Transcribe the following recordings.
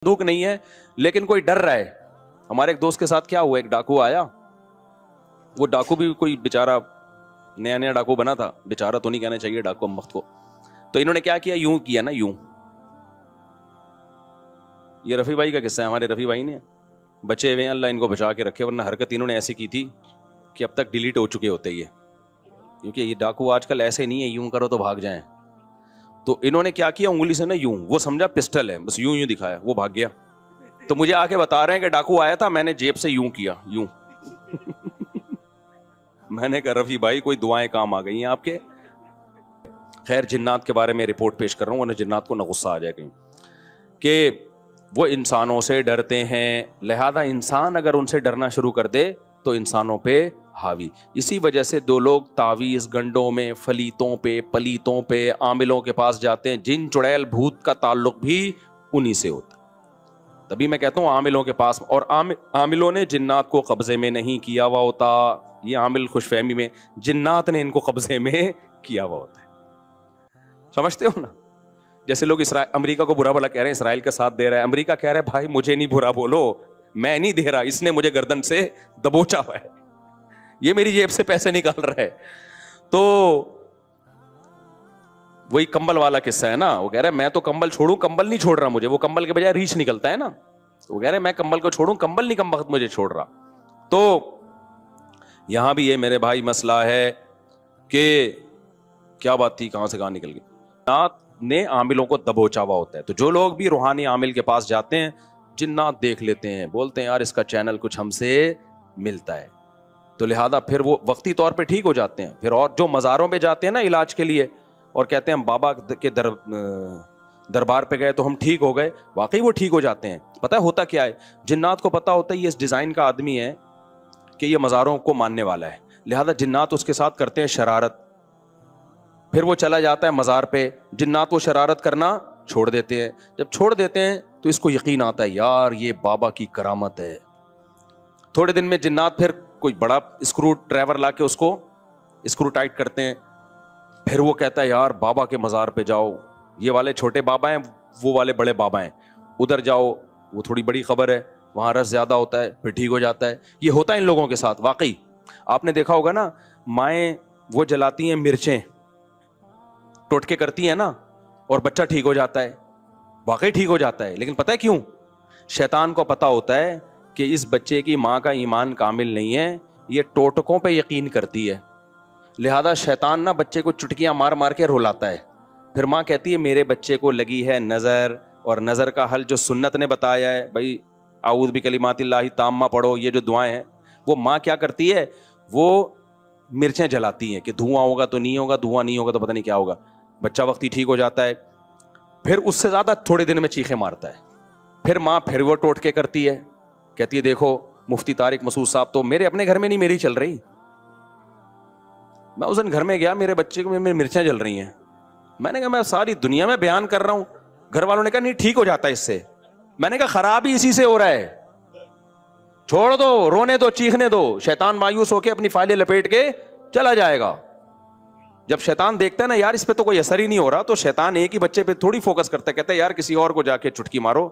بندوق نہیں ہے لیکن کوئی ڈر رہا ہے. ہمارے ایک دوست کے ساتھ کیا ہوا, ایک ڈاکو آیا, وہ ڈاکو بھی کوئی بیچارہ نیا نیا ڈاکو بنا تھا, بیچارہ تو نہیں کہنا چاہیے ڈاکو وقت کو. تو انہوں نے کیا کیا, یوں کیا نا, یوں. یہ رفیع بھائی کا قصہ ہے, ہمارے رفیع بھائی نے بچے ہوئے ہیں, اللہ ان کو بچا کے رکھے, ورنہ حرکت انہوں نے ایسی کی تھی کہ اب تک ڈیلیٹ ہو چکے ہوتے یہ, کیونکہ یہ ڈاکو آج کل ایسے نہیں ہے یوں کرو تو بھاگ جائیں. تو انہوں نے کیا کیا, انگلی سے نا یوں, وہ سمجھا پسٹل ہے, بس یوں یوں دکھایا, وہ بھاگ گیا. تو مجھے آ کے بتا رہے ہیں کہ ڈاکو آیا تھا, میں نے جیب سے یوں کیا, یوں. میں نے کہا رفیع بھائی کوئی دعائیں کام آ گئی ہیں آپ کے. خیر جنات کے بارے میں رپورٹ پیش کر رہا ہوں, ورنہ جنات کو نہ غصہ آ جائے کہیں, کہ وہ انسانوں سے ڈرتے ہیں, لہذا انسان اگر ان سے ڈرنا شروع کر دے تو انسانوں پہ حاوی. اسی وجہ سے دو لوگ تعویذ گنڈوں میں, فلیتوں پہ, پلیتوں پہ, عاملوں کے پاس جاتے ہیں. جن چڑیل بھوت کا تعلق بھی انہی سے ہوتا. تبھی میں کہتا ہوں عاملوں کے پاس, اور عاملوں نے جنات کو قبضے میں نہیں کیا ہوا ہوتا. یہ عامل خوش فہمی میں, جنات نے ان کو قبضے میں کیا ہوا ہوتا ہے. سمجھتے ہو نا, جیسے لوگ امریکہ کو برا بھلا کہہ رہے ہیں, اسرائیل کا ساتھ دے رہا ہے, امریکہ کہہ رہا ہے بھائی مجھے نہیں برا بولو, میں نہیں دے رہا, اس نے مجھے گردن سے دبوچا ہوا ہے, یہ میری جیب سے پیسے نکال رہا ہے. تو وہی کمبل والا قصہ ہے نا, وہ کہہ رہا ہے میں تو کمبل چھوڑوں, کمبل نہیں چھوڑ رہا مجھے, وہ کمبل کے بجائے ریچھ نکلتا ہے نا, وہ کہہ رہے میں کمبل کو چھوڑوں, کمبل نہیں کم وقت مجھے چھوڑ رہا. تو یہاں بھی یہ میرے بھائی مسئلہ ہے کہ کیا بات تھی, کہاں سے کہاں نکل گئی. جنات نے عاملوں کو دبوچا ہوا ہوتا ہے. تو جو لوگ بھی روحانی عامل کے پاس جاتے ہیں, جنات دیکھ لیتے ہیں, بولتے ہیں یار اس کا چینل کچھ ہم سے ملتا ہے, تو لہذا پھر وہ وقتی طور پہ ٹھیک ہو جاتے ہیں. پھر اور جو مزاروں پہ جاتے ہیں نا علاج کے لیے, اور کہتے ہیں ہم بابا کے دربار پہ گئے تو ہم ٹھیک ہو گئے, واقعی وہ ٹھیک ہو جاتے ہیں. پتہ ہوتا کیا ہے, جنات کو پتہ ہوتا ہے یہ اس ڈیزائن کا آدمی ہے کہ یہ مزاروں کو ماننے والا ہے, لہذا جنات اس کے ساتھ کرتے ہیں شرارت. پھر وہ چلا جاتا ہے مزار پہ, جنات وہ شرارت کرنا چھوڑ دیتے ہیں. جب چھوڑ دیتے ہیں تو اس کو یقین آتا ہے یار یہ بابا کی کرامت ہے. تھوڑے دن میں جنات پھر کوئی بڑا اسکرو ڈرائیور لا کے اس کو اسکرو ٹائٹ کرتے ہیں. پھر وہ کہتا ہے یار بابا کے مزار پہ جاؤ, یہ والے چھوٹے بابا ہیں, وہ والے بڑے بابا ہیں, ادھر جاؤ وہ تھوڑی بڑی خبر ہے, وہاں رس زیادہ ہوتا ہے, پھر ٹھیک ہو جاتا ہے. یہ ہوتا ہے ان لوگوں کے ساتھ. واقعی آپ نے دیکھا ہوگا نا, مائیں وہ جلاتی ہیں مرچیں, ٹوٹکے کرتی ہیں نا, اور بچہ ٹھیک ہو جاتا ہے, واقعی ٹھیک ہو جاتا ہے. لیکن پتہ ہے کیوں؟ شیطان کو پتہ ہوتا ہے کہ اس بچے کی ماں کا ایمان کامل نہیں ہے, یہ ٹوٹکوں پہ یقین کرتی ہے, لہذا شیطان نا بچے کو چٹکیاں مار مار کے رلاتا ہے. پھر ماں کہتی ہے میرے بچے کو لگی ہے نظر, اور نظر کا حل جو سنت نے بتایا ہے, بھائی اعوذ بکلمات اللہ تامہ پڑھو, یہ جو دعائیں ہیں, وہ ماں کیا کرتی ہے, وہ مرچیں جلاتی ہیں کہ دھواں ہوگا تو نہیں ہوگا, دھواں نہیں ہوگا تو پتہ نہیں کیا ہوگا. بچہ وقتی ٹھیک ہو جاتا ہے, پھر اس سے زیادہ تھوڑے دن میں چیخیں مارتا ہے. پھر ماں پھر وہ ٹوٹکے کرتی ہے, کہتی ہے دیکھو مفتی طارق مسعود صاحب تو میرے اپنے گھر میں نہیں میری چل رہی, میں اس دن گھر میں گیا, میرے بچے کو مرچیں جل رہی ہیں. میں نے کہا میں ساری دنیا میں بیان کر رہا ہوں. گھر والوں نے کہا نہیں ٹھیک ہو جاتا ہے اس سے. میں نے کہا خراب ہی اسی سے ہو رہا ہے, چھوڑ دو, رونے دو, چیخنے دو, شیطان مایوس ہو کے اپنی فائلیں لپیٹ کے چلا جائے گا. جب شیطان دیکھتا ہے نا یار اس پہ تو کوئی اثر ہی نہیں ہو رہا, تو شیطان ایک ہی بچے پہ تھوڑی فوکس کرتا ہے, کہتا ہے یار کسی اور کو جا کے چٹکی مارو,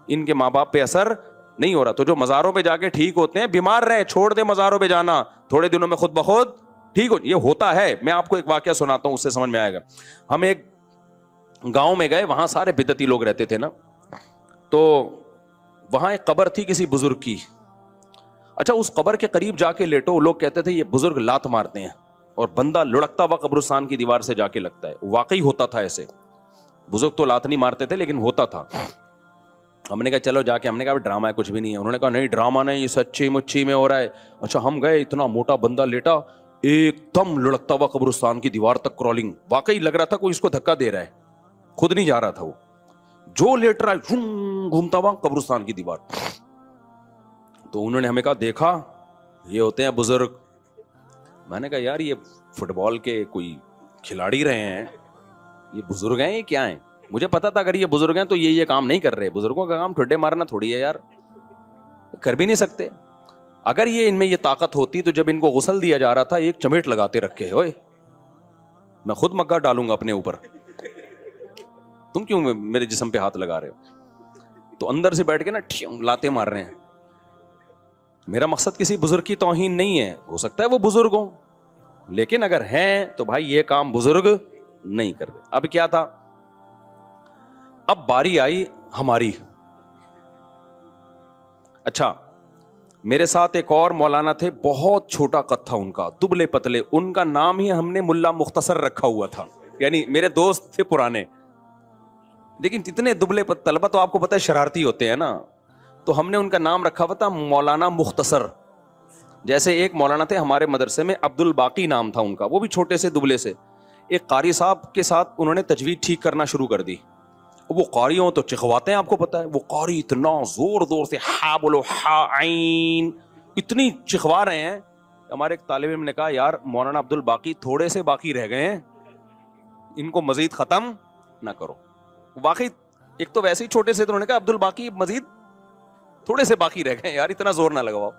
ان کے ماں باپ پہ اثر نہیں ہو رہا. تو جو مزاروں پہ جا کے ٹھیک ہوتے ہیں, بیمار رہے چھوڑ دے مزاروں پہ جانا, تھوڑے دنوں میں خود بخود ٹھیک ہو. یہ ہوتا ہے. میں آپ کو ایک واقعہ سناتا ہوں, اس سے سمجھ میں آئے گا. ہم ایک گاؤں میں گئے, وہاں سارے بدعتی لوگ رہتے تھے نا, تو وہاں ایک قبر تھی کسی بزرگ کی. اچھا اس قبر کے قریب جا کے لیٹو, لوگ کہتے تھے یہ بزرگ لات مارتے ہیں, اور بندہ لڑکتا ہوا قبرستان کی دیوار سے جا کے لگتا ہے. واقعی ہوتا تھا ایسے, بزرگ تو لات نہیں مارتے تھے لیکن ہوتا تھا. ہم نے کہا چلو جا کے, ہم نے کہا ڈرامہ ہے کچھ بھی نہیں ہے. انہوں نے کہا نہیں ڈرامہ نہیں, یہ سچی مچی میں ہو رہا ہے. اچھا ہم گئے, اتنا موٹا بندہ لیٹا, ایک دم لڑکتا ہوا قبرستان کی دیوار تک کرالنگ, واقعی لگ رہا تھا کوئی اس کو دھکا دے رہا ہے, خود نہیں جا رہا تھا وہ, جو لیٹ رہا ہے گھومتا ہوا قبرستان کی دیوار. تو انہوں نے ہمیں کہا دیکھا یہ ہوتے ہیں بزرگ. میں نے کہا یار یہ فٹ بال کے کوئی کھلاڑی رہے ہیں, یہ بزرگ ہیں یہ کیا ہیں؟ مجھے پتا تھا اگر یہ بزرگ ہیں تو یہ کام نہیں کر رہے. بزرگوں کا کام ٹھڈے مارنا تھوڑی ہے یار, کر بھی نہیں سکتے. اگر یہ ان میں یہ طاقت ہوتی تو جب ان کو غسل دیا جا رہا تھا ایک چمیٹ لگاتے رکھے, ہوئے میں خود مگا ڈالوں گا اپنے اوپر, تم کیوں میرے جسم پہ ہاتھ لگا رہے ہو؟ تو اندر سے بیٹھ کے نا لاتے مار رہے ہیں. میرا مقصد کسی بزرگ کی توہین نہیں ہے, ہو سکتا ہے وہ بزرگ ہوں, لیکن اگر ہیں تو بھائی یہ کام بزرگ نہیں کر رہے. اب کیا تھا, اب باری آئی ہماری. اچھا, میرے ساتھ ایک اور مولانا تھے, بہت چھوٹا قد تھا ان کا, دبلے پتلے, ان کا نام ہی ہم نے ملا مختصر رکھا ہوا تھا, یعنی میرے دوست تھے پرانے, لیکن اتنے دبلے طلبہ تو آپ کو پتہ ہے شرارتی ہوتے ہیں نا, تو ہم نے ان کا نام رکھا ہوا تھا مولانا مختصر. جیسے ایک مولانا تھے ہمارے مدرسے میں, عبد الباقی نام تھا ان کا, وہ بھی چھوٹے سے دبلے سے. ایک قاری صاحب کے ساتھ انہوں نے تجوید ٹھیک کرنا شروع کر دی. وہ قاری ہوں تو چکھواتے ہیں, آپ کو پتا ہے, وہ قاری اتنا زور زور سے ہا بولو ہا عین اتنی چکھوا رہے ہیں. ہمارے ایک طالب علم نے کہا یار مولانا عبد الباقی تھوڑے سے باقی رہ گئے ہیں, ان کو مزید ختم نہ کرو. واقعی ایک تو ویسے ہی چھوٹے سے, تو انہوں نے کہا عبد الباقی مزید تھوڑے سے باقی رہ گئے یار, اتنا زور نہ لگواؤ.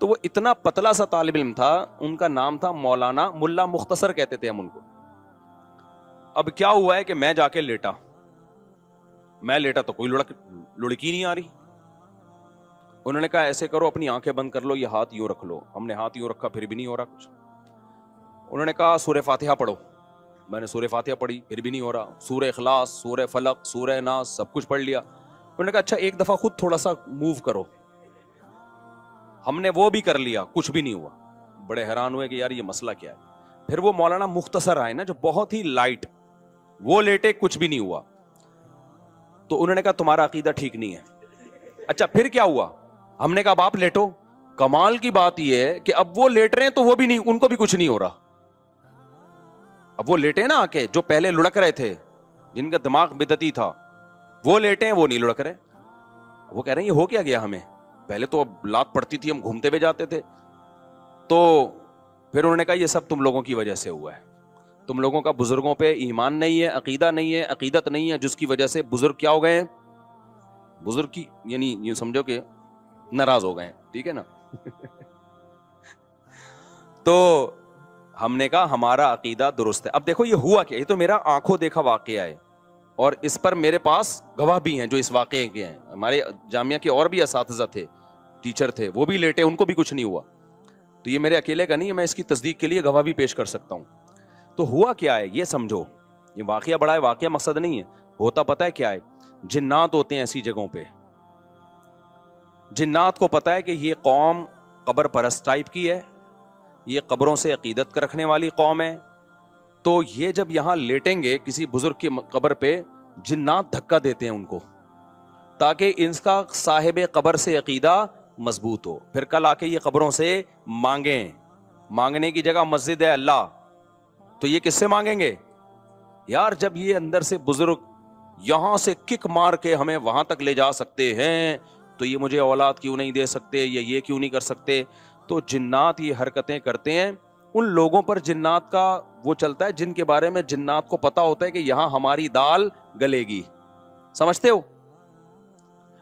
تو وہ اتنا پتلا سا طالب علم تھا, ان کا نام تھا مولانا ملا مختصر کہتے تھے ہم ان کو. اب کیا ہوا ہے کہ میں جا کے لیٹا تو کوئی لڑکی نہیں آ رہی. انہوں نے کہا ایسے کرو اپنی آنکھیں بند کر لو, یہ ہاتھ یوں رکھ لو. ہم نے ہاتھ یوں رکھا, پھر بھی نہیں ہو رہا کچھ. انہوں نے کہا سورہ فاتحہ پڑھو. میں نے سورہ فاتحہ پڑھی, پھر بھی نہیں ہو رہا. سورہ اخلاص, سورہ فلق, سورہ ناس, سب کچھ پڑھ لیا. انہوں نے کہا اچھا ایک دفعہ خود تھوڑا سا موو کرو. ہم نے وہ بھی کر لیا, کچھ بھی نہیں ہوا. بڑے حیران ہوئے کہ یار یہ مسئلہ کیا ہے. پھر وہ مولانا مختصر آئے نا, جو بہت ہی لائٹ, وہ لیٹے, کچھ بھی نہیں ہوا. تو انہوں نے کہا تمہارا عقیدہ ٹھیک نہیں ہے. اچھا پھر کیا ہوا, ہم نے کہا اب آپ لیٹو. کمال کی بات یہ ہے کہ اب وہ لیٹ رہے ہیں تو وہ بھی نہیں, ان کو بھی کچھ نہیں ہو رہا. اب وہ لیٹے نا آ کے, جو پہلے لڑک رہے تھے, جن کا دماغ بدعتی تھا, وہ لیٹے ہیں, وہ نہیں لڑک رہے. وہ کہہ رہے ہیں یہ ہو کیا گیا ہمیں, پہلے تو اب لات پڑتی تھی, ہم گھومتے ہوئے جاتے تھے. تو پھر انہوں نے کہا یہ سب تم لوگوں کی وجہ سے ہوا ہے. تم لوگوں کا بزرگوں پہ ایمان نہیں ہے, عقیدہ نہیں ہے, عقیدت نہیں ہے, جس کی وجہ سے بزرگ کیا ہو گئے ہیں, بزرگ کی یعنی یہ سمجھو کہ ناراض ہو گئے ہیں. ٹھیک ہے نا. تو ہم نے کہا ہمارا عقیدہ درست ہے. اب دیکھو یہ ہوا کیا, یہ تو میرا آنکھوں دیکھا واقعہ ہے, اور اس پر میرے پاس گواہ بھی ہیں جو اس واقعے کے ہیں. ہمارے جامعہ کے اور بھی اساتذہ تھے, ٹیچر تھے, وہ بھی لیٹے, ان کو بھی کچھ نہیں ہوا. تو یہ میرے اکیلے کا نہیں ہے, میں اس کی تصدیق کے لیے گواہ بھی پیش کر سکتا ہوں. تو ہوا کیا ہے یہ سمجھو, یہ واقعہ بڑا ہے, واقعہ مقصد نہیں ہے. ہوتا پتہ ہے کیا ہے, جنات ہوتے ہیں ایسی جگہوں پہ. جنات کو پتہ ہے کہ یہ قوم قبر پرست ٹائپ کی ہے, یہ قبروں سے عقیدت کا رکھنے والی قوم ہے. تو یہ جب یہاں لیٹیں گے کسی بزرگ کی قبر پہ, جنات دھکا دیتے ہیں ان کو, تاکہ ان کا صاحب قبر سے عقیدہ مضبوط ہو. پھر کل آ کے یہ قبروں سے مانگیں. مانگنے کی جگہ مسجد ہے اللہ, تو یہ کس سے مانگیں گے یار؟ جب یہ اندر سے بزرگ یہاں سے کک مار کے ہمیں وہاں تک لے جا سکتے ہیں, تو یہ مجھے اولاد کیوں نہیں دے سکتے, یا یہ کیوں نہیں کر سکتے؟ تو جنات یہ حرکتیں کرتے ہیں. ان لوگوں پر جنات کا وہ چلتا ہے جن کے بارے میں جنات کو پتا ہوتا ہے کہ یہاں ہماری دال گلے گی. سمجھتے ہو؟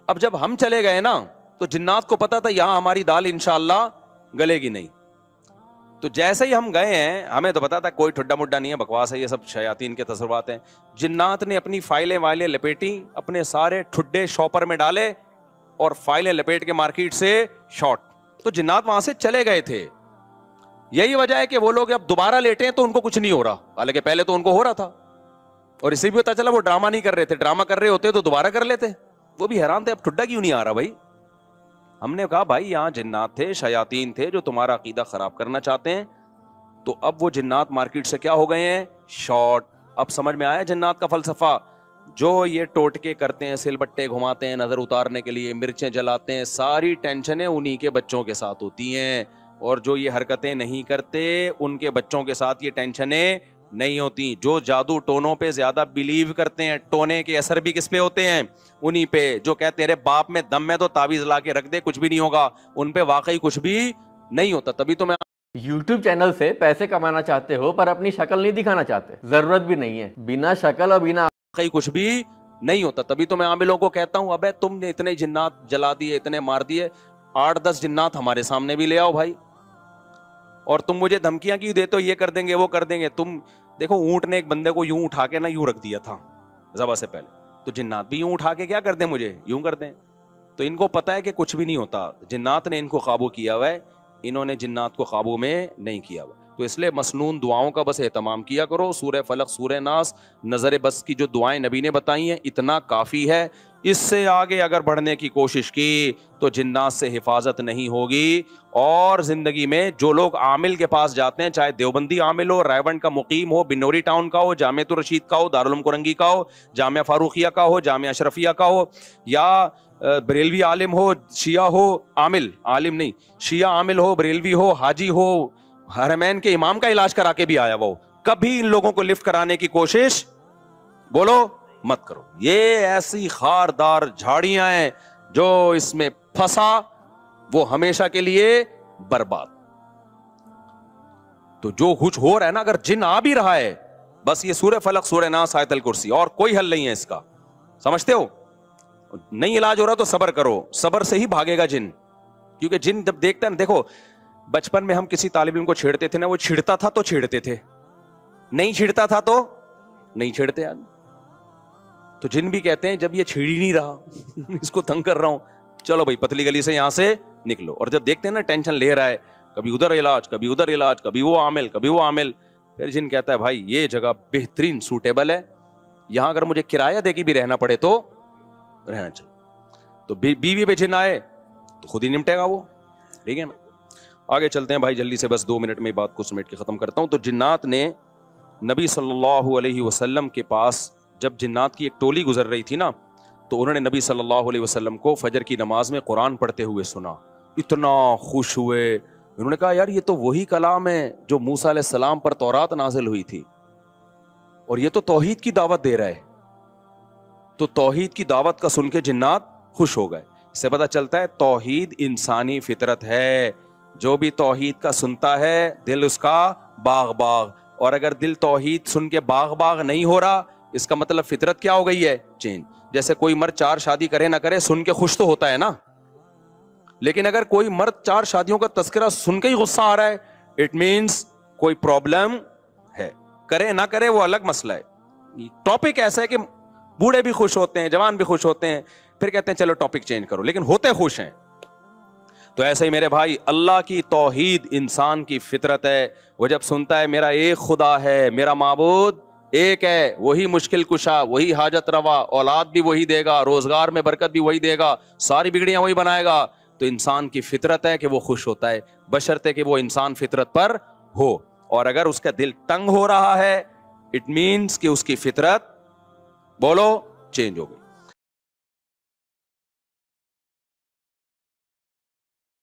اب جب ہم چلے گئے نا, تو جنات کو پتا تھا یہاں ہماری دال انشاءاللہ گلے گی نہیں. تو جیسے ہی ہم گئے ہیں, ہمیں تو پتا تھا کوئی ٹھڈا مڈا نہیں ہے, بکواس ہے, یہ سب شیاطین کے تصورات ہیں. جنات نے اپنی فائلیں وائلیں لپیٹی, اپنے سارے ٹھڈے شاپر میں ڈالے, اور فائلیں لپیٹ کے مارکیٹ سے شارٹ. تو جنات وہاں سے چلے گئے تھے. یہی وجہ ہے کہ وہ لوگ اب دوبارہ لیٹے ہیں تو ان کو کچھ نہیں ہو رہا, حالانکہ پہلے تو ان کو ہو رہا تھا. اور اسے بھی پتا چلا وہ ڈرامہ نہیں کر رہے تھے, ڈرامہ کر رہے ہوتے تو دوبارہ کر لیتے. وہ بھی حیران تھے اب ٹھڈا کیوں نہیں آ رہا بھائی. ہم نے کہا بھائی یہاں جنات تھے, شیاطین تھے, جو تمہارا عقیدہ خراب کرنا چاہتے ہیں. تو اب وہ جنات مارکیٹ سے کیا ہو گئے ہیں, شارٹ. اب سمجھ میں آیا جنات کا فلسفہ. جو یہ ٹوٹکے کرتے ہیں, سل بٹے گھماتے ہیں نظر اتارنے کے لیے, مرچیں جلاتے ہیں, ساری ٹینشنیں انہی کے بچوں کے ساتھ ہوتی ہیں. اور جو یہ حرکتیں نہیں کرتے ان کے بچوں کے ساتھ یہ ٹینشنیں نہیں ہوتی. جو جادو ٹونوں پہ زیادہ بلیو کرتے ہیں, ٹونے کے اثر بھی کس پہ ہوتے ہیں, انہی پہ. جو کہتے ہیں تیرے باپ میں دم ہے تو تعویذ لا کے رکھ دے, کچھ بھی نہیں ہوگا, ان پہ واقعی کچھ بھی نہیں ہوتا. تبھی تو میں یوٹیوب چینل سے پیسے کمانا چاہتے ہو پر اپنی شکل نہیں دکھانا چاہتے, ضرورت بھی نہیں ہے. بنا شکل اور بنا واقعی کچھ بھی نہیں ہوتا. تبھی تو میں عاملوں کو کہتا ہوں ابے تم نے اتنے جنات جلا دیے, اتنے مار دیے, 8-10 جنات ہمارے سامنے بھی لے آؤ بھائی. اور تم مجھے دھمکیاں کیوں دیتے ہو, یہ کر دیں گے وہ کر دیں گے. تم دیکھو اونٹ نے ایک بندے کو یوں اٹھا کے نا یوں رکھ دیا تھا ذبح سے پہلے, تو جنات بھی یوں اٹھا کے کیا کر دیں, مجھے یوں کر دیں. تو ان کو پتا ہے کہ کچھ بھی نہیں ہوتا, جنات نے ان کو قابو کیا ہوا ہے, انہوں نے جنات کو قابو میں نہیں کیا ہوا. تو اس لیے مسنون دعاؤں کا بس اہتمام کیا کرو. سورہ فلق, سورہ ناس, نظر بس کی جو دعائیں نبی نے بتائی ہیں اتنا کافی ہے. اس سے آگے اگر بڑھنے کی کوشش کی تو جنات سے حفاظت نہیں ہوگی. اور زندگی میں جو لوگ عامل کے پاس جاتے ہیں, چاہے دیوبندی عامل ہو, رائیونڈ کا مقیم ہو, بنوری ٹاؤن کا ہو, جامعۃ الرشید کا ہو, دارالعلوم کرنگی کا ہو, جامعہ فاروقیہ کا ہو, جامعہ اشرفیہ کا ہو, یا بریلوی عالم ہو, شیعہ ہو, عالم نہیں, شیعہ عامل ہو, بریلوی ہو, حاجی ہو, حرمین کے امام کا علاج کرا کے بھی آیا وہ, کبھی ان لوگوں کو لفٹ کرانے کی کوشش بولو مت کرو. یہ ایسی خاردار جھاڑیاں ہیں, جو اس میں پھنسا وہ ہمیشہ کے لیے برباد. تو جو کچھ ہو رہا ہے نا, اگر جن آ بھی رہا ہے, بس یہ سورہ فلق, سورہ ناس, آیت الکرسی, اور کوئی حل نہیں ہے اس کا, سمجھتے ہو؟ نہیں علاج ہو رہا تو صبر کرو, صبر سے ہی بھاگے گا جن. کیونکہ جن جب دیکھتا ہے نا, دیکھو بچپن میں ہم کسی طالب علم کو چھیڑتے تھے نا, وہ چھڑتا تھا تو چھیڑتے تھے, نہیں چھڑتا تھا تو نہیں چھیڑتے. تو جن بھی کہتے ہیں جب یہ چھیڑ ہی نہیں رہا اس کو تنگ کر رہا ہوں, چلو بھائی پتلی گلی سے یہاں سے نکلو. اور جب دیکھتے ہیں نا ٹینشن لے رہا ہے, کبھی ادھر علاج, کبھی ادھر علاج, کبھی وہ عامل, کبھی وہ عامل, پھر جن کہتا ہے بھائی یہ جگہ بہترین سوٹیبل ہے, یہاں اگر مجھے کرایہ دے کے بھی رہنا پڑے تو رہنا چاہیے. تو بیوی پہ جن آئے تو خود ہی نمٹے گا وہ, ٹھیک ہے نا. آگے چلتے ہیں بھائی جلدی سے, بس 2 منٹ میں بات کو سمیٹ کے ختم کرتا ہوں. تو جنات نے نبی صلی اللہ علیہ وسلم کے پاس, جب جنات کی ایک ٹولی گزر رہی تھی نا, تو انہوں نے نبی صلی اللہ علیہ وسلم کو فجر کی نماز میں قرآن پڑھتے ہوئے سنا, اتنا خوش ہوئے. انہوں نے کہا یار یہ تو وہی کلام ہے جو موسیٰ علیہ السلام پر تورات نازل ہوئی تھی, اور یہ تو توحید کی دعوت دے رہا ہے. تو توحید کی دعوت کا سن کے جنات خوش ہو گئے. اس سے پتہ چلتا ہے توحید انسانی فطرت ہے, جو بھی توحید کا سنتا ہے دل اس کا باغ باغ. اور اگر دل توحید سن کے باغ باغ نہیں ہو رہا, اس کا مطلب فطرت کیا ہو گئی ہے, چینج. جیسے کوئی مرد 4 شادی کرے نہ کرے, سن کے خوش تو ہوتا ہے نا, لیکن اگر کوئی مرد 4 شادیوں کا تذکرہ سن کے ہی غصہ آ رہا ہے, اٹ مینس کوئی پرابلم ہے. کرے نہ کرے وہ الگ مسئلہ ہے. ٹاپک ایسا ہے کہ بوڑھے بھی خوش ہوتے ہیں, جوان بھی خوش ہوتے ہیں, پھر کہتے ہیں چلو ٹاپک چینج کرو, لیکن ہوتے خوش ہیں. تو ایسے ہی میرے بھائی, اللہ کی توحید انسان کی فطرت ہے. وہ جب سنتا ہے میرا ایک خدا ہے, میرا معبود ایک ہے, وہی مشکل کشا, وہی حاجت روا, اولاد بھی وہی دے گا, روزگار میں برکت بھی وہی دے گا, ساری بگڑیاں وہی بنائے گا, تو انسان کی فطرت ہے کہ وہ خوش ہوتا ہے, بشرطے کہ وہ انسان فطرت پر ہو. اور اگر اس کا دل تنگ ہو رہا ہے, اٹ مینس کہ اس کی فطرت بولو چینج ہو گئی.